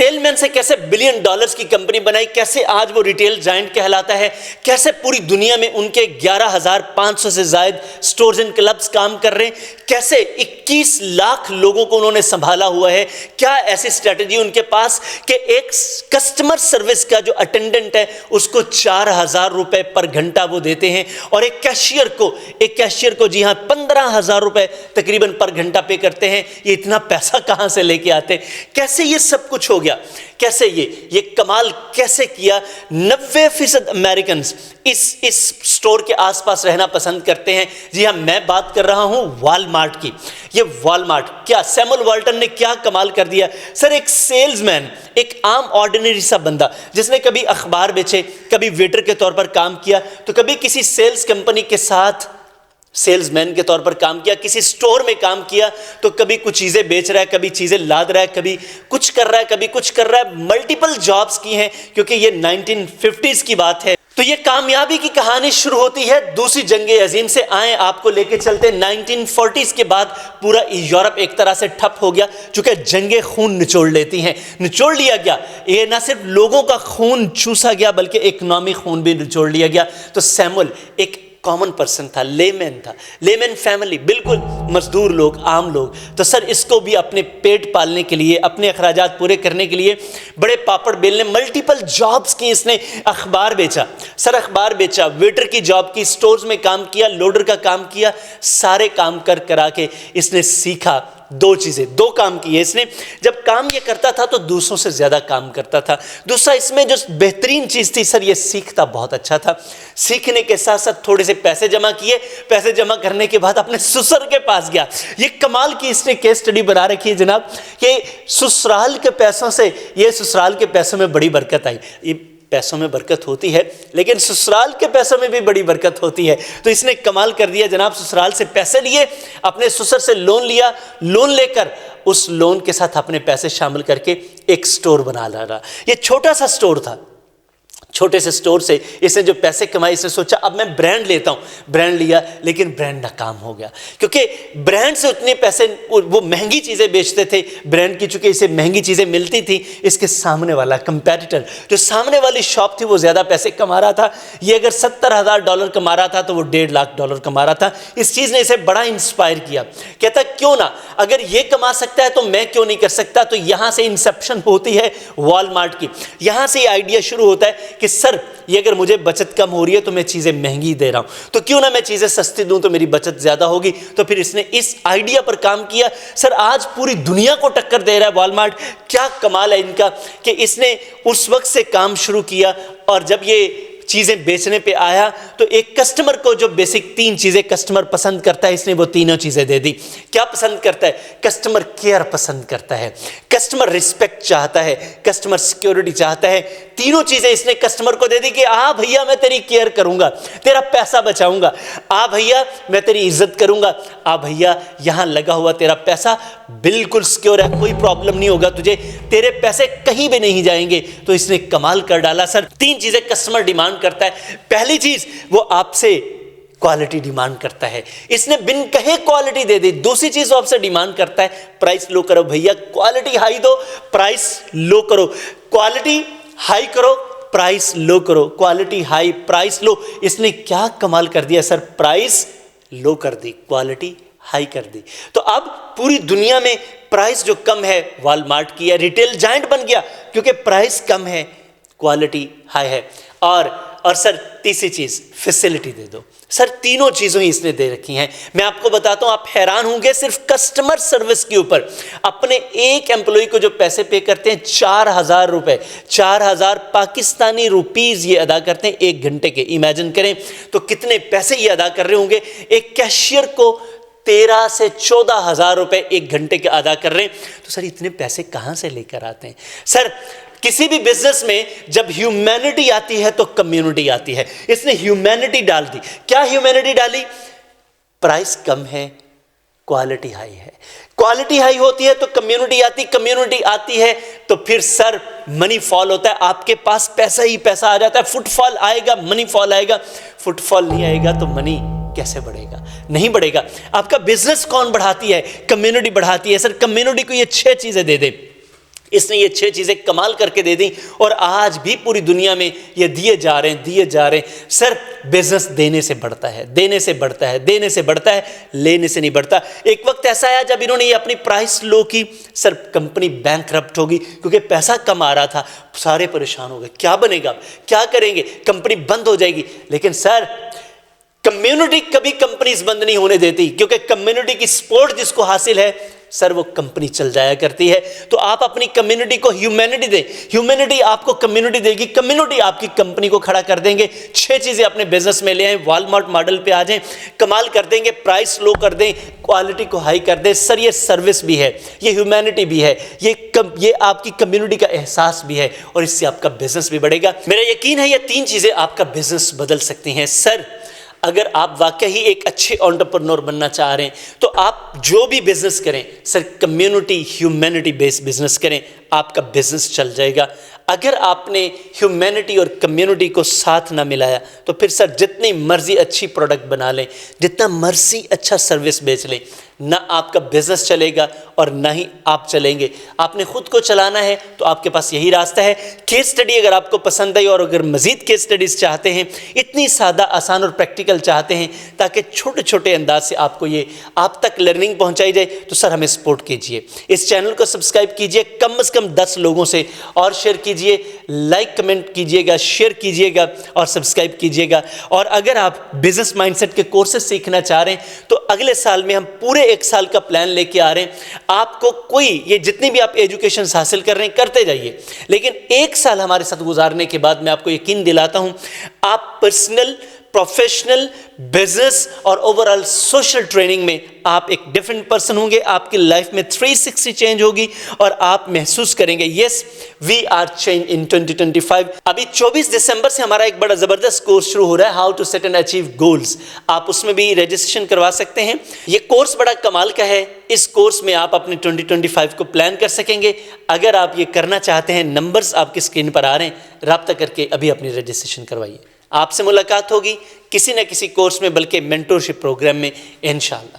Cell man से कैसे billion dollars की कंपनी बनाई, कैसे आज वो रिटेल जायंट कहलाता है, कैसे पूरी दुनिया में उनके 11,500 से ज्यादा स्टोर्स एंड क्लब्स काम कर रहे हैं, कैसे 21 लाख लोगों को उन्होंने संभाला हुआ है, क्या ऐसी स्ट्रेटजी उनके पास कि एक कस्टमर सर्विस का जो अटेंडेंट है उसको 4,000 रुपए पर घंटा वो देते हैं, और एक कैशियर को जी हाँ 15,000 रुपए तकरीबन पर घंटा पे करते हैं। ये इतना पैसा कहां से लेके आते हैं? कैसे ये सब कुछ हो गया? कैसे ये कमाल कैसे किया? 90% अमेरिकन इस स्टोर के आसपास रहना पसंद करते हैं। जी हाँ, मैं बात कर रहा हूं वॉलमार्ट की। ये वॉलमार्ट, क्या सैमुअल वाल्टन ने क्या कमाल कर दिया सर। एक सेल्समैन, एक आम ऑर्डिनरी सा बंदा जिसने कभी अखबार बेचे, कभी वेटर के तौर पर काम किया, तो कभी किसी सेल्स कंपनी के साथ सेल्समैन के तौर पर काम किया, किसी स्टोर में काम किया, तो कभी कुछ चीज़ें बेच रहा है, कभी चीज़ें लाद रहा है, कभी कुछ कर रहा है, कभी कुछ कर रहा है। मल्टीपल जॉब्स की हैं, क्योंकि ये 1950s की बात है। तो ये कामयाबी की कहानी शुरू होती है दूसरी जंग अजीम से। आए आपको लेके चलते 1940s के बाद पूरा यूरोप एक तरह से ठप हो गया, चूंकि जंगें खून निचोड़ लेती हैं। निचोड़ लिया गया, ये ना सिर्फ लोगों का खून चूसा गया बल्कि इकोनॉमिक खून भी निचोड़ लिया गया। तो सैमुअल एक कॉमन पर्सन था, लेमैन फैमिली, बिल्कुल मजदूर लोग, आम लोग। तो सर इसको भी अपने पेट पालने के लिए, अपने अखराजात पूरे करने के लिए बड़े पापड़ बेलने, मल्टीपल जॉब्स की इसने। अखबार बेचा सर, अखबार बेचा, वेटर की जॉब की, स्टोर्स में काम किया, लोडर का काम किया, सारे काम करा के इसने सीखा दो काम किए इसने। जब काम ये करता था तो दूसरों से ज़्यादा काम करता था। दूसरा इसमें जो बेहतरीन चीज़ थी सर, ये सीखता बहुत अच्छा था। सीखने के साथ साथ थोड़े से पैसे जमा किए, पैसे जमा करने के बाद अपने ससुर के पास गया। ये कमाल की इसने केस स्टडी बना रखी है जनाब, कि ससुराल के पैसों से, ये ससुराल के पैसों में बड़ी बरकत आई। ये पैसों में बरकत होती है, लेकिन ससुराल के पैसों में भी बड़ी बरकत होती है। तो इसने कमाल कर दिया जनाब, ससुराल से पैसे लिए, अपने ससुर से लोन लिया, लोन लेकर उस लोन के साथ अपने पैसे शामिल करके एक स्टोर बना रहा। ये छोटा सा स्टोर था, छोटे से स्टोर से इसने जो पैसे कमाए, इसने सोचा अब मैं ब्रांड लेता हूँ। ब्रांड लिया, लेकिन ब्रांड नाकाम हो गया, क्योंकि ब्रांड से उतने पैसे, वो महंगी चीज़ें बेचते थे ब्रांड की, चूंकि इसे महंगी चीज़ें मिलती थी। इसके सामने वाला कंपेटिटर, जो सामने वाली शॉप थी, वो ज़्यादा पैसे कमा रहा था। ये अगर $70,000 कमा रहा था तो वो $1.5 लाख कमा रहा था। इस चीज़ ने इसे बड़ा इंस्पायर किया। कहता क्यों ना, अगर ये कमा सकता है तो मैं क्यों नहीं कर सकता। तो यहाँ से इंसेप्शन होती है वॉलमार्ट की। यहाँ से आइडिया शुरू होता है कि सर ये अगर मुझे बचत कम हो रही है तो मैं चीज़ें महंगी दे रहा हूँ, तो क्यों ना मैं चीज़ें सस्ती दूं तो मेरी बचत ज़्यादा होगी। तो फिर इसने इस आइडिया पर काम किया। सर आज पूरी दुनिया को टक्कर दे रहा है वॉलमार्ट। क्या कमाल है इनका कि इसने उस वक्त से काम शुरू किया, और जब ये चीज़ें बेचने पे आया तो एक कस्टमर को जो बेसिक 3 चीज़ें कस्टमर पसंद करता है, इसने वो तीनों चीज़ें दे दी। क्या पसंद करता है? कस्टमर केयर पसंद करता है, कस्टमर रिस्पेक्ट चाहता है, कस्टमर सिक्योरिटी चाहता है। तीनों चीज़ें इसने कस्टमर को दे दी कि आ भैया मैं तेरी केयर करूँगा, तेरा पैसा बचाऊँगा, आ भैया मैं तेरी इज्जत करूँगा, आ भैया यहाँ लगा हुआ तेरा पैसा बिल्कुल सिक्योर है, कोई प्रॉब्लम नहीं होगा तुझे, तेरे पैसे कहीं भी नहीं जाएंगे। तो इसने कमाल कर डाला सर। 3 चीज़ें कस्टमर डिमांड करता है। पहली चीज, वो आपसे क्वालिटी डिमांड करता है, इसने बिन कहे क्वालिटी दे दी। दूसरी चीज वो आपसे डिमांड करता है प्राइस लो करो भैया, क्वालिटी हाई दो, प्राइस लो करो, क्वालिटी हाई करो, प्राइस लो करो, क्वालिटी हाई प्राइस लो। इसने क्या कमाल कर दिया सर, प्राइस लो कर दी, क्वालिटी हाई कर दी। तो अब पूरी दुनिया में प्राइस जो कम है वॉलमार्ट की है, रिटेल जायंट बन गया, क्योंकि प्राइस कम है, क्वालिटी हाई है। और सर तीसरी चीज, फैसिलिटी दे दो। सर तीनों चीज़ों ही इसने दे रखी हैं। मैं आपको बताता हूं, आप हैरान होंगे, सिर्फ कस्टमर सर्विस के ऊपर अपने एक एम्प्लॉय को जो पैसे पे करते हैं 4,000 रुपए, 4,000 पाकिस्तानी रुपीस ये अदा करते हैं 1 घंटे के। इमेजिन करें तो कितने पैसे ये अदा कर रहे होंगे। एक कैशियर को 13 से 14,000 रुपए 1 घंटे के अदा कर रहे हैं। तो सर इतने पैसे कहां से लेकर आते हैं? सर किसी भी बिजनेस में जब ह्यूमैनिटी आती है तो कम्युनिटी आती है। इसने ह्यूमैनिटी डाल दी। क्या ह्यूमैनिटी डाली? प्राइस कम है, क्वालिटी हाई है। क्वालिटी हाई होती है तो कम्युनिटी आती, कम्युनिटी आती है तो फिर सर मनी फॉल होता है, आपके पास पैसा ही पैसा आ जाता है। फुटफॉल आएगा, मनी फॉल आएगा। फुटफॉल नहीं आएगा तो मनी कैसे बढ़ेगा? नहीं बढ़ेगा। आपका बिजनेस कौन बढ़ाती है? कम्युनिटी बढ़ाती है। सर कम्युनिटी को ये 6 चीजें दे दे। اس نے یہ 6 چیزیں کمال کر کے دے دیں اور آج بھی پوری دنیا میں یہ دیے جا رہے ہیں. سر بزنس دینے سے بڑھتا ہے، دینے سے بڑھتا ہے، دینے سے بڑھتا ہے، لینے سے نہیں بڑھتا. ایک وقت ایسا آیا جب انہوں نے یہ اپنی پرائس لو کی، سر کمپنی بینکرپٹ ہوگی کیونکہ پیسہ کم آ رہا تھا. سارے پریشان ہو گئے، کیا بنے گا، کیا کریں گے، کمپنی بند ہو جائے گی. لیکن سر کمیونٹی کبھی کمپنیز بند نہیں ہونے دیتی، کیونکہ کمیونٹی کی سپورٹ جس کو حاصل ہے سر وہ کمپنی چل جایا کرتی ہے. تو آپ اپنی کمیونٹی کو ہیومینٹی دیں، ہیومینٹی آپ کو کمیونٹی دے گی، کمیونٹی آپ کی کمپنی کو کھڑا کر دیں گے. 6 چیزیں اپنے بزنس میں لے آئیں، والمارٹ ماڈل پہ آ جائیں، کمال کر دیں گے، پرائس لو کر دیں، کوالٹی کو ہائی کر دیں. سر یہ سروس بھی ہے، یہ ہیومینٹی بھی ہے، یہ آپ کی کمیونٹی کا احساس بھی ہے، اور اس سے آپ کا بزنس بھی بڑھے گا. میرا یقین ہے یہ 3 چیزیں آپ کا بزنس بدل سکتی ہیں. سر اگر آپ واقعی ایک اچھے انٹرپرنور بننا چاہ رہے ہیں تو آپ جو بھی بزنس کریں سر کمیونٹی ہیومینٹی بیس بزنس کریں، آپ کا بزنس چل جائے گا. اگر آپ نے ہیومینٹی اور کمیونٹی کو ساتھ نہ ملایا تو پھر سر جتنی مرضی اچھی پروڈکٹ بنا لیں، جتنا مرضی اچھا سروس بیچ لیں، نہ آپ کا بزنس چلے گا اور نہ ہی آپ چلیں گے. آپ نے خود کو چلانا ہے تو آپ کے پاس یہی راستہ ہے. کیس سٹڈی اگر آپ کو پسند آئی اور اگر مزید کیس سٹڈیز چاہتے ہیں، اتنی سادہ آسان اور پریکٹیکل چاہتے ہیں تاکہ چھوٹے چھوٹے انداز سے آپ کو یہ آپ تک لرننگ پہنچائی جائے، تو سر ہمیں سپورٹ کیجئے. اس چینل کو سبسکرائب کیجئے، کم از کم 10 لوگوں سے اور شیئر کیجئے، لائک کمنٹ کیجئے گا، شیئر کیجئے گا اور سبسکرائب کیجئے گا. اور اگر آپ بزنس مائنڈ سیٹ کے کورسز سیکھنا چاہ رہے ہیں تو اگلے سال میں ہم پورے 1 سال کا پلان لے کے آ رہے ہیں. آپ کو کوئی یہ جتنی بھی آپ ایجوکیشن حاصل کر رہے ہیں کرتے جائیے، لیکن 1 سال ہمارے ساتھ گزارنے کے بعد میں آپ کو یقین دلاتا ہوں آپ پرسنل، پروفیشنل، بزنس اور اوورآل سوشل ٹریننگ میں آپ ایک ڈیفرنٹ پرسن ہوں گے. آپ کی لائف میں 360 چینج ہوگی اور آپ محسوس کریں گے یس وی آر چینج ان 2025. ابھی 24 دسمبر سے ہمارا ایک بڑا زبردست کورس شروع ہو رہا ہے، how to set and achieve goals. آپ اس میں بھی رجسٹریشن کروا سکتے ہیں. یہ کورس بڑا کمال کا ہے. اس کورس میں آپ اپنے 2025 کو پلان کر سکیں گے. اگر آپ یہ کرنا چاہتے ہیں، نمبرز آپ کی اسکرین پر آ رہے ہیں، رابطہ کر کے ابھی اپنی رجسٹریشن کروائیے. آپ سے ملاقات ہوگی کسی نہ کسی کورس میں، بلکہ مینٹورشپ پروگرام میں انشاءاللہ.